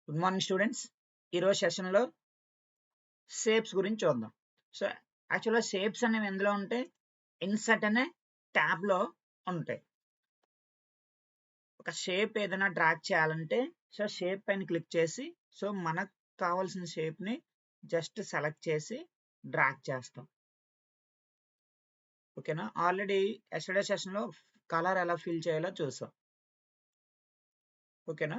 Good morning students. ఈరోజు సెషన్లో shapes గురించి చూద్దాం. సో యాక్చువల్గా షేప్స్ అనేవి ఎందులో ఉంటాయి, ఇన్సర్ట్ అనే ట్యాబ్లో ఉంటాయి. ఒక షేప్ ఏదైనా డ్రాగ్ చేయాలంటే సో షేప్ పైన క్లిక్ చేసి సో మనకు కావాల్సిన షేప్ని జస్ట్ సెలెక్ట్ చేసి డ్రాగ్ చేస్తాం. ఓకేనా, ఆల్రెడీ ఎస్టర్డే సెషన్లో కలర్ ఎలా ఫిల్ చేయాలో చూసాం. ఓకేనా,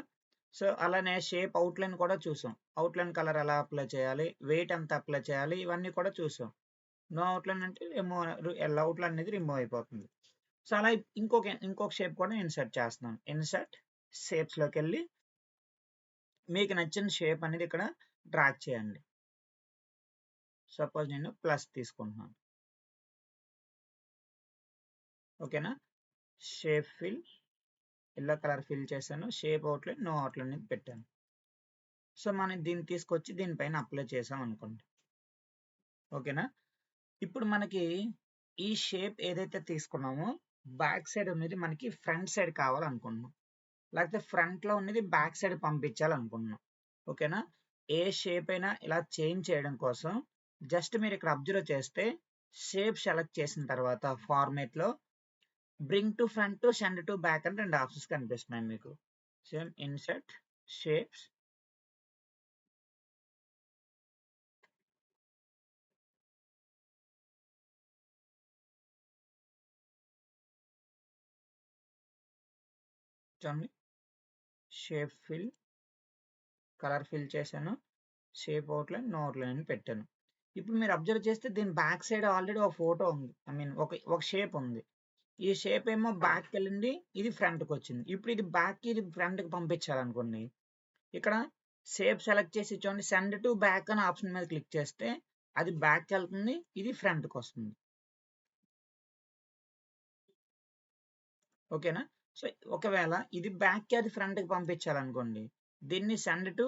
సో అలానే షేప్ అవుట్లైన్ కూడా చూసాం. అవుట్లైన్ కలర్ ఎలా అప్లై చేయాలి, వెయిట్ ఎంత అప్లై చేయాలి, ఇవన్నీ కూడా చూసాం. నో అవుట్లైన్ అంటే అవుట్లైన్ అనేది రిమూవ్ అయిపోతుంది. సో అలా ఇంకొక షేప్ కూడా ఇన్సర్ట్ చేస్తున్నాను. ఇన్సర్ట్ షేప్స్లోకి వెళ్ళి మీకు నచ్చిన షేప్ అనేది ఇక్కడ డ్రాగ్ చేయండి. సపోజ్ నేను ప్లస్ తీసుకుంటున్నాను. ఓకేనా, shape fill yellow colour fill చేశాను. షేప్ అవుట్లైన్ నో అవుట్లైన్ అనేది పెట్టాను. సో మనం దీన్ని తీసుకొచ్చి దీనిపైన అప్లై చేసాం అనుకోండి. ఓకేనా, ఇప్పుడు మనకి ఈ షేప్ ఏదైతే తీసుకున్నామో బ్యాక్ సైడ్ ఉన్నది మనకి ఫ్రంట్ సైడ్ కావాలనుకుంటున్నాం, లేకపోతే ఫ్రంట్ లో ఉన్నది బ్యాక్ సైడ్ పంపించాలనుకుంటున్నాం. ఓకేనా, ఏ షేప్ అయినా ఇలా చేంజ్ చేయడం కోసం జస్ట్ మీరు ఇక్కడ అబ్జర్వ్ చేస్తే షేప్ సెలెక్ట్ చేసిన తర్వాత ఫార్మేట్ లో bring to front, send to back అని 2 ఆప్షన్స్ కనిపిస్తున్నాయి మీకు. సేమ్ ఇన్సర్ట్ షేప్స్, చూడండి షేప్ ఫిల్ కలర్ ఫిల్ చేశాను. షేప్ అవుట్లైన్ నో అవుట్లైన్ అని పెట్టాను. ఇప్పుడు మీరు అబ్జర్వ్ చేస్తే దీని బ్యాక్ సైడ్ ఆల్రెడీ ఒక ఫోటో ఉంది, ఐ మీన్ ఒక షేప్ ఉంది. ఈ షేప్ ఏమో బ్యాక్ వెళ్ళింది, ఇది ఫ్రంట్కి వచ్చింది. ఇప్పుడు ఇది బ్యాక్ ఇది ఫ్రంట్కి పంపించాలనుకోండి, ఇక్కడ షేప్ సెలెక్ట్ చేసి చూడండి సెండ్ టు బ్యాక్ అని ఆప్షన్ మీద క్లిక్ చేస్తే అది బ్యాక్ వెళ్తుంది, ఇది ఫ్రంట్కి వస్తుంది. ఓకేనా, సో ఒకవేళ ఇది బ్యాక్కి అది ఫ్రంట్కి పంపించాలనుకోండి, దీన్ని సెండ్ టు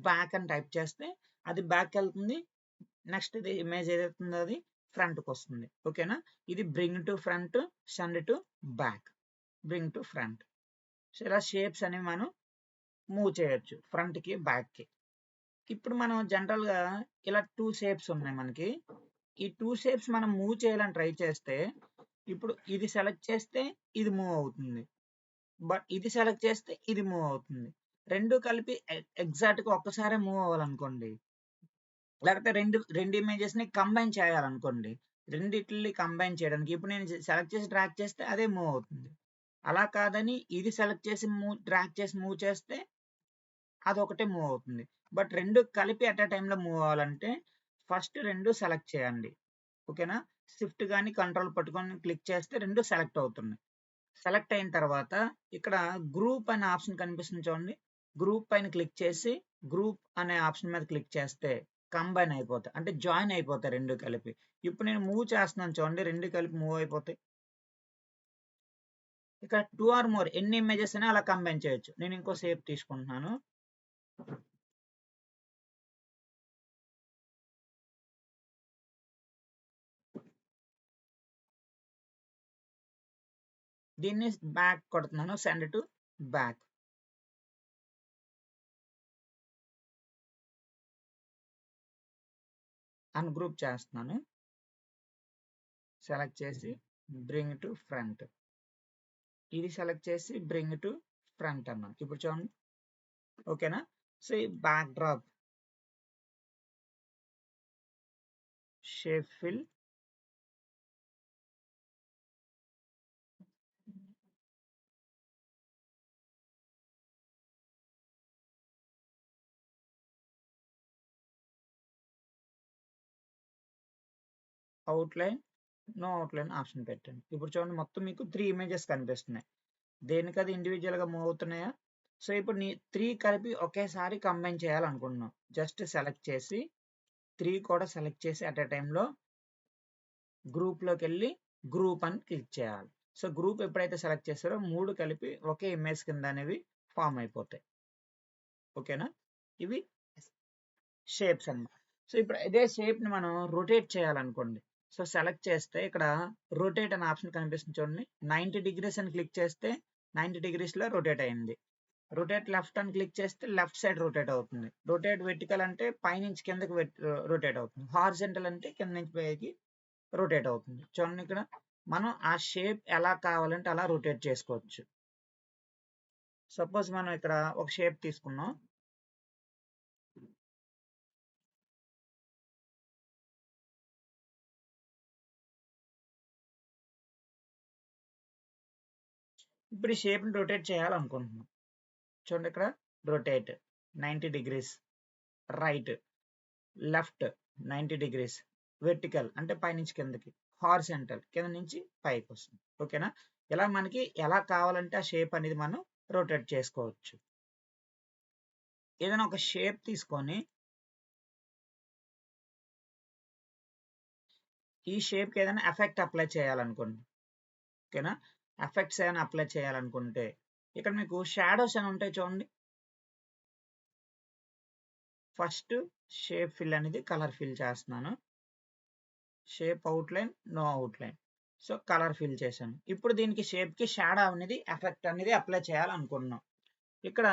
బ్యాక్ అని టైప్ చేస్తే అది బ్యాక్ వెళ్తుంది, నెక్స్ట్ ఇది ఇమేజ్ ఏదైతుందో అది ఫ్రంట్కి వస్తుంది. ఓకేనా, ఇది bring to front, send to back, bring to front. So ఇలా షేప్స్ అనేవి మనం మూవ్ చేయొచ్చు ఫ్రంట్కి బ్యాక్కి. ఇప్పుడు మనం జనరల్గా ఇలా 2 షేప్స్ ఉన్నాయి మనకి. ఈ 2 షేప్స్ మనం మూవ్ చేయాలని ట్రై చేస్తే ఇప్పుడు ఇది సెలెక్ట్ చేస్తే ఇది మూవ్ అవుతుంది, బట్ ఇది సెలెక్ట్ చేస్తే ఇది మూవ్ అవుతుంది. రెండు కలిపి ఎగ్జాక్ట్గా ఒక్కసారి మూవ్ అవ్వాలనుకోండి, లేకపోతే రెండు ఇమేజెస్ ని కంబైన్ చేయాలనుకోండి, రెండిట్లని కంబైన్ చేయడానికి ఇప్పుడు నేను సెలెక్ట్ చేసి డ్రాగ్ చేస్తే అదే మూవ్ అవుతుంది. అలా కాదని ఇది సెలెక్ట్ చేసి డ్రాగ్ చేసి మూవ్ చేస్తే అదొకటే మూవ్ అవుతుంది. బట్ రెండు కలిపి అట్ a టైంలో మూవ్ అవ్వాలంటే ఫస్ట్ రెండు సెలెక్ట్ చేయండి. ఓకేనా, షిఫ్ట్ కానీ కంట్రోల్ పట్టుకొని క్లిక్ చేస్తే రెండు సెలెక్ట్ అవుతున్నాయి. సెలెక్ట్ అయిన తర్వాత ఇక్కడ గ్రూప్ అనే ఆప్షన్ కనిపిస్తుంది చూడండి, గ్రూప్ పైన క్లిక్ చేసి గ్రూప్ అనే ఆప్షన్ మీద క్లిక్ చేస్తే కంబైన్ అయిపోతాయి, అంటే జాయిన్ అయిపోతాయి రెండు కలిపి. ఇప్పుడు నేను మూవ్ చేస్తున్నాను చూడండి, రెండు కలిపి మూవ్ అయిపోతాయి. ఇక్కడ 2 ఆర్ మోర్ ఎన్ని ఇమేజెస్ అయినా అలా కంబైన్ చేయొచ్చు. నేను ఇంకో షేప్ తీసుకుంటున్నాను. దీన్ని బ్యాక్ కొడుతున్నాను, సెండ్ టు బ్యాక్. అన్గ్రూప్ చేస్తున్నాను, సెలెక్ట్ చేసి బ్రింగ్ టు ఫ్రంట్, ఇది సెలెక్ట్ చేసి బ్రింగ్ టు ఫ్రంట్ అన్నాను. ఇప్పుడు చూడండి. ఓకేనా, సో ఈ backdrop, shape fill, outline no outline option పెట్టండి. ఇప్పుడు చూడండి మొత్తం మీకు 3 ఇమేజెస్ కనిపిస్తున్నాయి. దేనికది ఇండివిజువల్గా మూవ్ అవుతున్నాయా? సో ఇప్పుడు 3 కలిపి ఒకేసారి కంబైన్ చేయాలనుకుంటున్నాం. జస్ట్ సెలెక్ట్ చేసి 3 కూడా సెలెక్ట్ చేసి అట్ a టైంలో గ్రూప్లోకి వెళ్ళి గ్రూప్ అని క్లిక్ చేయాలి. సో గ్రూప్ ఎప్పుడైతే సెలెక్ట్ చేస్తారో 3 కలిపి ఒకే ఇమేజ్ కింద అనేవి ఫామ్ అయిపోతాయి. ఓకేనా, ఇవి షేప్స్ అన్నమాట. సో ఇప్పుడు ఇదే షేప్ని మనం రొటేట్ చేయాలనుకోండి, సో సెలెక్ట్ చేస్తే ఇక్కడ రొటేట్ అనే ఆప్షన్ కనిపిస్తుంది చూడండి, 90 డిగ్రీస్ అని క్లిక్ చేస్తే 90 డిగ్రీస్లో రొటేట్ అయింది. రొటేట్ లెఫ్ట్ అని క్లిక్ చేస్తే లెఫ్ట్ సైడ్ రొటేట్ అవుతుంది. రొటేట్ వెర్టికల్ అంటే పైనుంచి కిందకి రొటేట్ అవుతుంది. హారిజంటల్ అంటే కింద నుంచి పైకి రొటేట్ అవుతుంది. చూడండి ఇక్కడ మనం ఆ షేప్ ఎలా కావాలంటే అలా రొటేట్ చేసుకోవచ్చు. సపోజ్ మనం ఇక్కడ ఒక షేప్ తీసుకున్నాం. ఇప్పుడు ఈ షేప్ని రొటేట్ చేయాలనుకుంటున్నాం. చూడండి ఇక్కడ rotate 90 degrees, right, left 90 degrees, vertical అంటే పైనుంచి కిందకి, హారిజంటల్ కింద నుంచి పైకి వస్తుంది. ఓకేనా? ఇలా మనకి ఎలా కావాలంటే ఆ షేప్ అనేది మనం రొటేట్ చేసుకోవచ్చు. ఏదైనా ఒక షేప్ తీసుకొని ఈ షేప్కి ఏదైనా ఎఫెక్ట్ అప్లై చేయాలనుకోండి. ఓకేనా? ఎఫెక్ట్స్ ఏమైనా అప్లై చేయాలనుకుంటే ఇక్కడ మీకు షాడోస్ అని ఉంటాయి చూడండి. ఫస్ట్ షేప్ ఫిల్ అనేది కలర్ ఫిల్ చేస్తున్నాను. Shape outline, no outline. So colour fill చేశాను. ఇప్పుడు దీనికి షేప్కి షాడో అనేది ఎఫెక్ట్ అనేది అప్లై చేయాలనుకుంటున్నాం. ఇక్కడ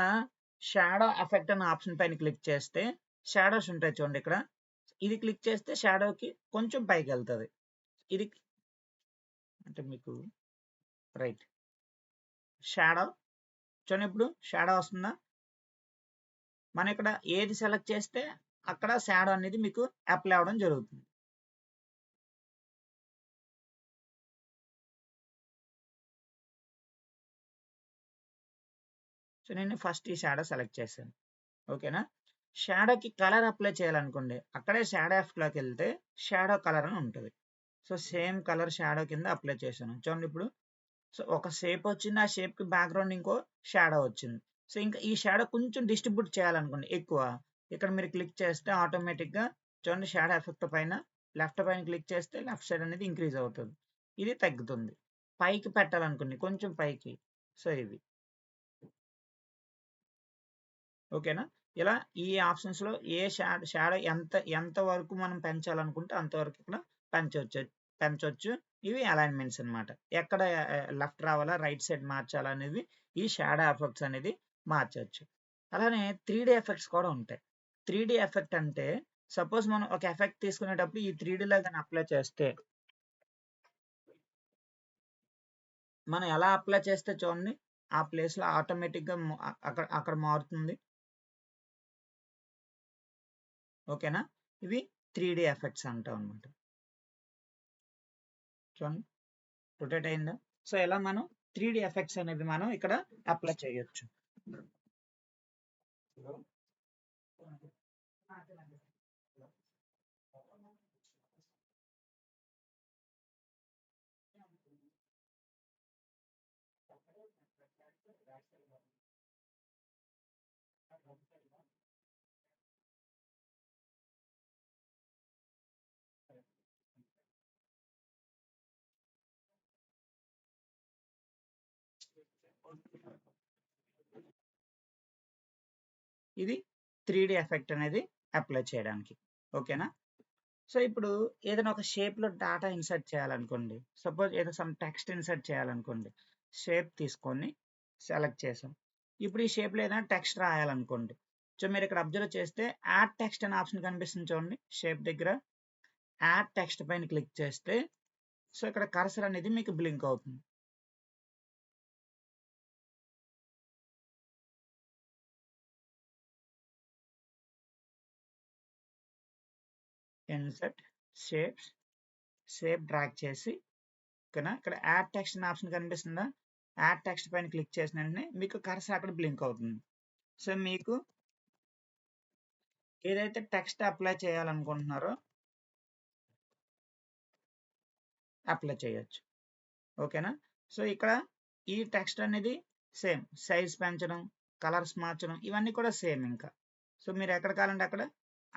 షాడో ఎఫెక్ట్ అనే ఆప్షన్ పైన క్లిక్ చేస్తే షాడోస్ ఉంటాయి చూడండి. ఇక్కడ ఇది క్లిక్ చేస్తే షాడోకి కొంచెం పైకి వెళ్తుంది. ఇది అంటే మీకు రైట్ షాడో చూడండి. ఇప్పుడు షాడో వస్తుందా? మనం ఇక్కడ ఏది సెలెక్ట్ చేస్తే అక్కడ షాడో అనేది మీకు అప్లై అవ్వడం జరుగుతుంది. సో నేను ఫస్ట్ ఈ షాడో సెలెక్ట్ చేశాను. ఓకేనా? షాడోకి కలర్ అప్లై చేయాలనుకోండి, అక్కడే షాడో ఎఫెక్ట్లోకి వెళ్తే షాడో కలర్ అని ఉంటుంది. సో సేమ్ కలర్ షాడో కింద అప్లై చేశాను. చూడండి ఇప్పుడు సో ఒక షేప్ వచ్చింది, ఆ షేప్కి బ్యాక్గ్రౌండ్ ఇంకో షాడో వచ్చింది. సో ఇంకా ఈ షాడో కొంచెం డిస్ట్రిబ్యూట్ చేయాలనుకోండి ఎక్కువ, ఇక్కడ మీరు క్లిక్ చేస్తే ఆటోమేటిక్గా చూడండి షాడో ఎఫెక్ట్ పైన లెఫ్ట్ పైన క్లిక్ చేస్తే లెఫ్ట్ సైడ్ అనేది ఇంక్రీజ్ అవుతుంది, ఇది తగ్గుతుంది. పైకి పెట్టాలనుకోండి కొంచెం పైకి, సో ఇవి. ఓకేనా? ఇలా ఈ ఆప్షన్స్లో ఏ షాడో ఎంత వరకు మనం పెంచాలనుకుంటే అంతవరకు ఇక్కడ పెంచవచ్చు. ఇవి అలైన్మెంట్స్ అన్నమాట. ఎక్కడ లెఫ్ట్ రావాలా, రైట్ సైడ్ మార్చాలా అనేది ఈ షాడో ఎఫెక్ట్స్ అనేది మార్చవచ్చు. అలానే 3D ఎఫెక్ట్స్ కూడా ఉంటాయి. 3D ఎఫెక్ట్ అంటే సపోజ్ మనం ఒక ఎఫెక్ట్ తీసుకునేటప్పుడు ఈ 3Dలో కానీ అప్లై చేస్తే మనం ఎలా అప్లై చేస్తే చూడండి ఆ ప్లేస్లో ఆటోమేటిక్గా అక్కడ మారుతుంది. ఓకేనా? ఇవి 3D ఎఫెక్ట్స్ అంటాం అనమాట. చూడండి రొటేట్ అయిందా? సో ఇలా మనం 3D ఎఫెక్ట్స్ అనేవి మనం ఇక్కడ అప్లై చేయొచ్చు. ఇది 3D ఎఫెక్ట్ అనేది అప్లై చేయడానికి. ఓకేనా? సో ఇప్పుడు ఏదైనా ఒక షేప్లో డాటా ఇన్సర్ట్ చేయాలనుకోండి, సపోజ్ ఏదో సమ్ టెక్స్ట్ ఇన్సర్ట్ చేయాలనుకోండి, షేప్ తీసుకొని సెలెక్ట్ చేసాం. ఇప్పుడు ఈ షేప్లో ఏదైనా టెక్స్ట్ రాయాలనుకోండి, సో మీరు ఇక్కడ అబ్జర్వ్ చేస్తే యాడ్ టెక్స్ట్ అనే ఆప్షన్ కనిపిస్తుంది చూడండి. షేప్ దగ్గర యాడ్ టెక్స్ట్ పైన క్లిక్ చేస్తే సో ఇక్కడ కర్సర్ అనేది మీకు బ్లింక్ అవుతుంది. ఇన్సర్ట్ షేప్స్, షేప్ డ్రాగ్ చేసి ఓకేనా, ఇక్కడ యాడ్ టెక్స్ట్ అనే ఆప్షన్ కనిపిస్తుందా? యాడ్ టెక్స్ట్ పైన క్లిక్ చేసిన వెంటనే మీకు కర్సర్ అక్కడ బ్లింక్ అవుతుంది. సో మీకు ఏదైతే టెక్స్ట్ అప్లై చేయాలనుకుంటున్నారో అప్లై చేయొచ్చు. ఓకేనా? సో ఇక్కడ ఈ టెక్స్ట్ అనేది సేమ్ సైజ్ పెంచడం, కలర్స్ మార్చడం ఇవన్నీ కూడా సేమ్. ఇంకా సో మీరు ఎక్కడ కావాలంటే అక్కడ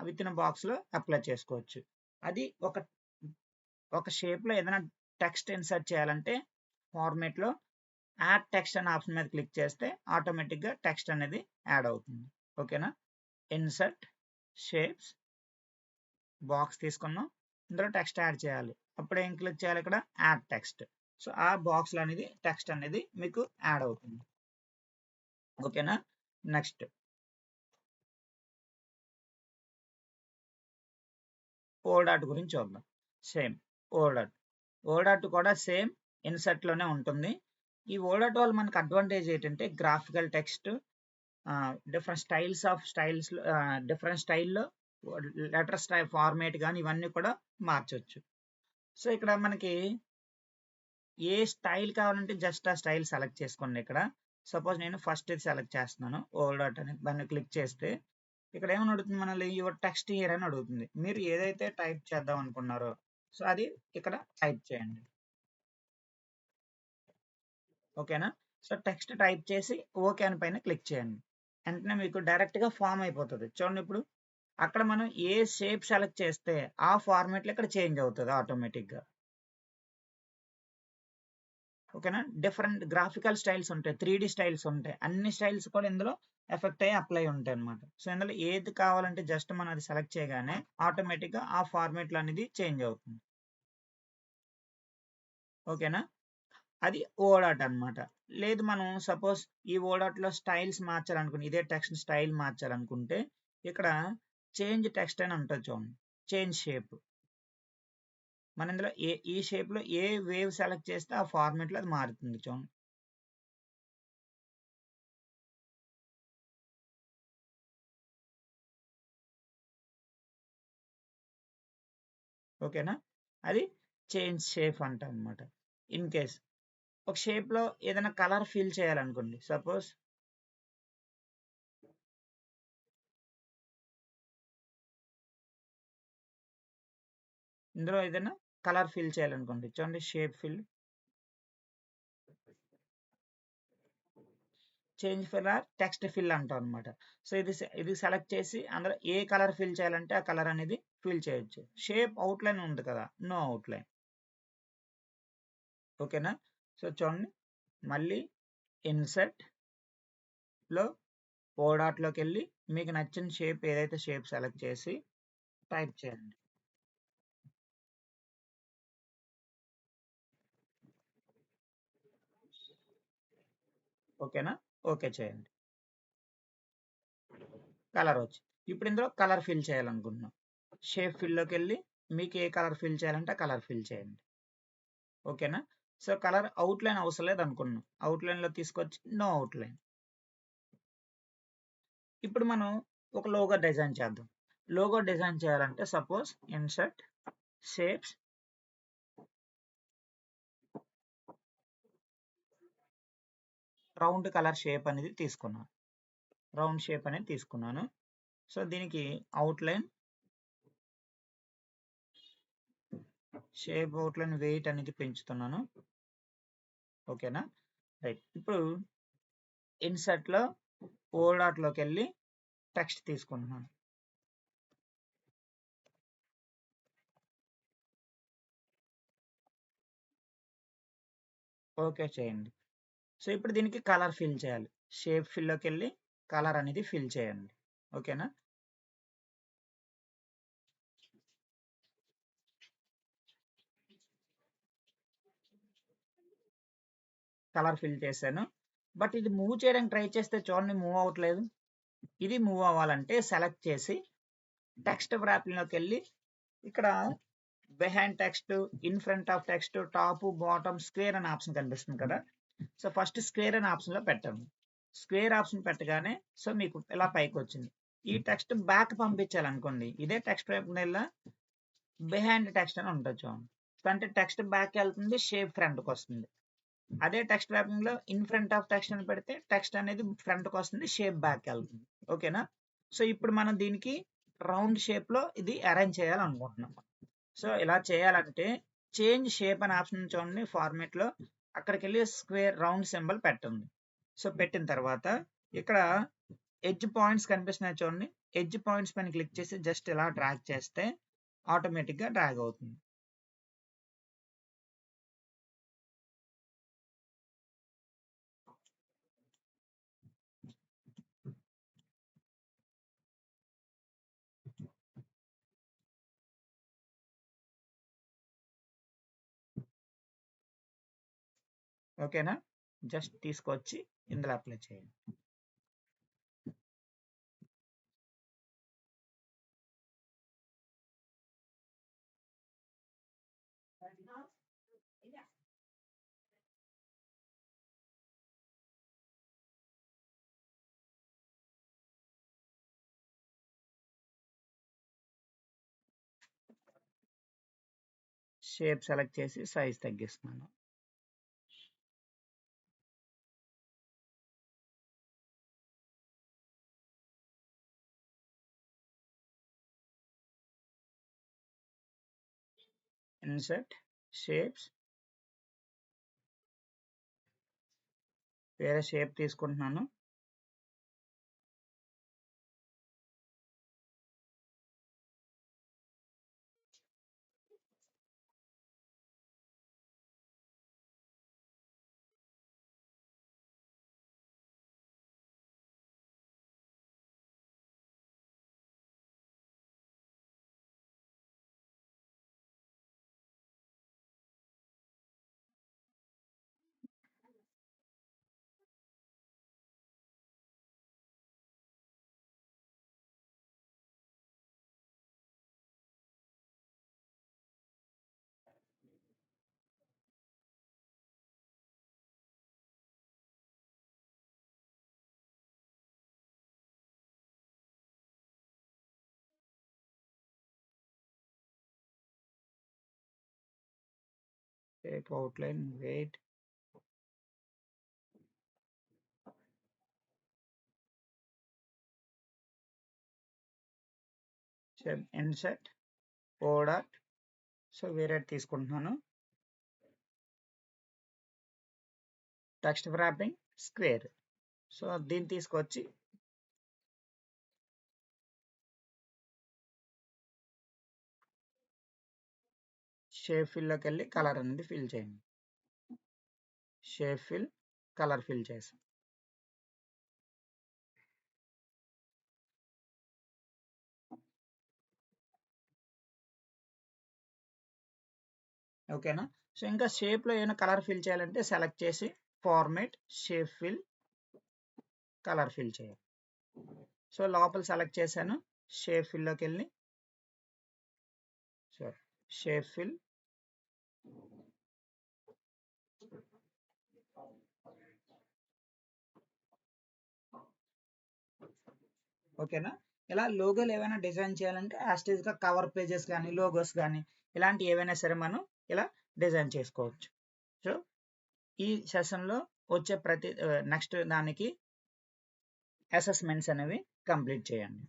విత్ ఇన్ బాక్స్లో అప్లై చేసుకోవచ్చు. అది ఒక షేప్లో ఏదైనా టెక్స్ట్ ఇన్సర్ట్ చేయాలంటే ఫార్మేట్లో యాడ్ టెక్స్ట్ అనే ఆప్షన్ మీద క్లిక్ చేస్తే ఆటోమేటిక్గా టెక్స్ట్ అనేది యాడ్ అవుతుంది. ఓకేనా? ఇన్సర్ట్ షేప్స్, బాక్స్ తీసుకున్నాం, ఇందులో టెక్స్ట్ యాడ్ చేయాలి. అప్పుడు ఏం క్లిక్ చేయాలి? ఇక్కడ యాడ్ టెక్స్ట్. సో ఆ బాక్స్లో అనేది టెక్స్ట్ అనేది మీకు యాడ్ అవుతుంది. ఓకేనా? నెక్స్ట్ ఓడాట్ గురించి చూద్దాం. సేమ్ ఓడాట్ ఓడాట్ కూడా సేమ్ ఇన్సర్ట్ లోనే ఉంటుంది. ఈ ఓడాట్ వల్ల మనకు అడ్వాంటేజ్ ఏంటంటే graphical text, different styles different స్టైల్లో లెటర్ స్టైల్ ఫార్మేట్ కానీ ఇవన్నీ కూడా మార్చొచ్చు. సో ఇక్కడ మనకి ఏ స్టైల్ కావాలంటే జస్ట్ ఆ స్టైల్ సెలెక్ట్ చేసుకోండి. ఇక్కడ సపోజ్ నేను ఫస్ట్ ఇది సెలెక్ట్ చేస్తున్నాను, ఓల్డర్ అని దాన్ని క్లిక్ చేస్తే ఇక్కడ ఏమని అడుగుతుంది, మనల్ని యువర్ టెక్స్ట్ హియర్ అని అడుగుతుంది. మీరు ఏదైతే టైప్ చేద్దాం అనుకున్నారో సో అది ఇక్కడ టైప్ చేయండి. ఓకేనా? సో టెక్స్ట్ టైప్ చేసి ఓకే అని పైన క్లిక్ చేయండి. వెంటనే మీకు డైరెక్ట్ గా ఫామ్ అయిపోతుంది. చూడండి ఇప్పుడు అక్కడ మనం ఏ షేప్ సెలెక్ట్ చేస్తే ఆ ఫార్మేట్ లో ఇక్కడ చేంజ్ అవుతుంది ఆటోమేటిక్ గా. ఓకేనా? డిఫరెంట్ గ్రాఫికల్ స్టైల్స్ ఉంటాయి, 3D స్టైల్స్ ఉంటాయి, అన్ని స్టైల్స్ కూడా ఇందులో ఎఫెక్ట్ అయ్యి అప్లై ఉంటాయి అనమాట. సో ఇందులో ఏది కావాలంటే జస్ట్ మనం అది సెలెక్ట్ చేయగానే ఆటోమేటిక్ గా ఆ ఫార్మేట్ లో అనేది చేంజ్ అవుతుంది. ఓకేనా? అది ఓడాట్ అన్నమాట. లేదు మనం సపోజ్ ఈ ఓడాట్ లో స్టైల్స్ మార్చాలనుకుంటే, ఇదే టెక్స్ట్ స్టైల్ మార్చాలనుకుంటే ఇక్కడ చేంజ్ టెక్స్ట్ అని ఉంటుంది చూడండి, చేంజ్ షేప్. మన ఇందులో ఈ షేప్ లో ఏ వేవ్ సెలెక్ట్ చేస్తే ఆ ఫార్మేట్ లో అది మారుతుంది చూడండి. ఓకేనా? అది చేంజ్ షేప్ అంట అనమాట. ఇన్ కేస్ ఒక షేప్ లో ఏదైనా కలర్ ఫిల్ చేయాలనుకోండి, సపోజ్ ఇందులో ఏదైనా కలర్ ఫిల్ చేయాలనుకోండి, చూడండి shape fill, change fill or text fill అంటాం అనమాట. సో ఇది సెలెక్ట్ చేసి అందులో ఏ కలర్ ఫిల్ చేయాలంటే ఆ కలర్ అనేది ఫిల్ చేయొచ్చు. షేప్ అవుట్లైన్ ఉంది కదా, నో అవుట్లైన్. ఓకేనా? సో చూడండి మళ్ళీ ఇన్సర్ట్ లో ఓడాట్ లోకి వెళ్ళి మీకు నచ్చిన షేప్ ఏదైతే షేప్ సెలెక్ట్ చేసి టైప్ చేయండి. ఓకేనా? ఓకే చేయండి. కలర్ వచ్చి ఇప్పుడు ఇందులో కలర్ ఫిల్ చేయాలనుకుంటున్నాం, షేప్ ఫిల్లోకి వెళ్ళి మీకు ఏ కలర్ ఫిల్ చేయాలంటే ఆ కలర్ ఫిల్ చేయండి. ఓకేనా? సో కలర్ అవుట్లైన్ అవసరం లేదు అనుకున్నాం, అవుట్లైన్ లో తీసుకొచ్చి నో అవుట్లైన్. ఇప్పుడు మనం ఒక లోగో డిజైన్ చేద్దాం. లోగో డిజైన్ చేయాలంటే suppose insert shapes, round colour shape అనేది తీసుకున్నాను, రౌండ్ షేప్ అనేది తీసుకున్నాను. సో దీనికి అవుట్లైన్, షేప్ అవుట్లైన్ వెయిట్ అనేది పెంచుతున్నాను. ఓకేనా? రైట్. ఇప్పుడు ఇన్సర్ట్ లో ఓడాట్ లోకి వెళ్ళి టెక్స్ట్ తీసుకుంటున్నాను. ఓకే చేయండి. సో ఇప్పుడు దీనికి కలర్ ఫిల్ చేయాలి, షేప్ ఫిల్లోకి వెళ్ళి కలర్ అనేది ఫిల్ చేయండి. ఓకేనా? కలర్ ఫిల్ చేశాను. బట్ ఇది మూవ్ చేయడానికి ట్రై చేస్తే చూడండి మూవ్ అవ్వట్లేదు. ఇది మూవ్ అవ్వాలంటే సెలెక్ట్ చేసి టెక్స్ట్ లోకి వెళ్ళి ఇక్కడ behind text, in front of text, top, bottom, square అనే ఆప్షన్ కనిపిస్తుంది కదా. సో ఫస్ట్ స్క్వేర్ అనే ఆప్షన్ లో పెట్టండి. స్క్వేర్ ఆప్షన్ పెట్టగానే సో మీకు ఇలా పైకి వచ్చింది. ఈ టెక్స్ట్ బ్యాక్ పంపించాలనుకోండి, ఇదే టెక్స్ట్ వైపు బిహైండ్ టెక్స్ట్ అని ఉంటుంది చూడండి. అంటే టెక్స్ట్ బ్యాక్ వెళ్తుంది, షేప్ ఫ్రంట్ కి వస్తుంది. అదే టెక్స్ట్ ర్యాపింగ్ లో ఇన్ ఫ్రంట్ ఆఫ్ టెక్స్ట్ అని పెడితే టెక్స్ట్ అనేది ఫ్రంట్ కి వస్తుంది, షేప్ బ్యాక్ వెళ్తుంది. ఓకేనా? సో ఇప్పుడు మనం దీనికి రౌండ్ షేప్ లో ఇది అరేంజ్ చేయాలనుకుంటున్నాం. సో ఇలా చేయాలంటే చేంజ్ షేప్ అనే ఆప్షన్ చూడండి ఫార్మేట్ లో, అక్కడికి వెళ్ళి స్క్వేర్ రౌండ్ సింబల్ పెట్టండి. సో పెట్టిన తర్వాత ఇక్కడ ఎడ్జ్ పాయింట్స్ కనిపిస్తున్నాయి చూడండి, ఎడ్జ్ పాయింట్స్ పైన క్లిక్ చేసి జస్ట్ ఇలా డ్రాగ్ చేస్తే ఆటోమేటిక్ గా డ్రాగ్ అవుతుంది. ఓకేనా? జస్ట్ తీసుకొచ్చి ఇందులో అప్లై చేయండి. షేప్ సెలెక్ట్ చేసి సైజ్ తగ్గిస్తున్నాను. ఇన్సర్ట్ షేప్స్, వేరే షేప్ తీసుకుంటున్నాను. Take outline, weight, ఇన్సర్ట్ ఓడాట్. సో వేరే తీసుకుంటున్నాను. Text wrapping square. సో దీన్ని తీసుకొచ్చి షేప్ ఫిల్లోకి వెళ్ళి కలర్ అనేది ఫిల్ చేయండి. షేప్ ఫిల్, కలర్ ఫిల్ చేసాం. ఓకేనా? సో ఇంకా షేప్లో ఏమైనా కలర్ ఫిల్ చేయాలంటే సెలెక్ట్ చేసి format, shape fill, colour fill చేయాలి. సో లోపల సెలెక్ట్ చేశాను. షేప్ ఫిల్లోకి వెళ్ళి షేప్ ఫిల్, ఓకేనా? ఇలా లోగోలు ఏమైనా డిజైన్ చేయాలంటే యాస్టీజ్గా కవర్ పేజెస్ కానీ లోగోస్ కానీ ఇలాంటి ఏవైనా సరే మనం ఇలా డిజైన్ చేసుకోవచ్చు. సో ఈ సెషన్లో వచ్చే ప్రతి నెక్స్ట్ దానికి అసెస్మెంట్స్ అనేవి కంప్లీట్ చేయండి.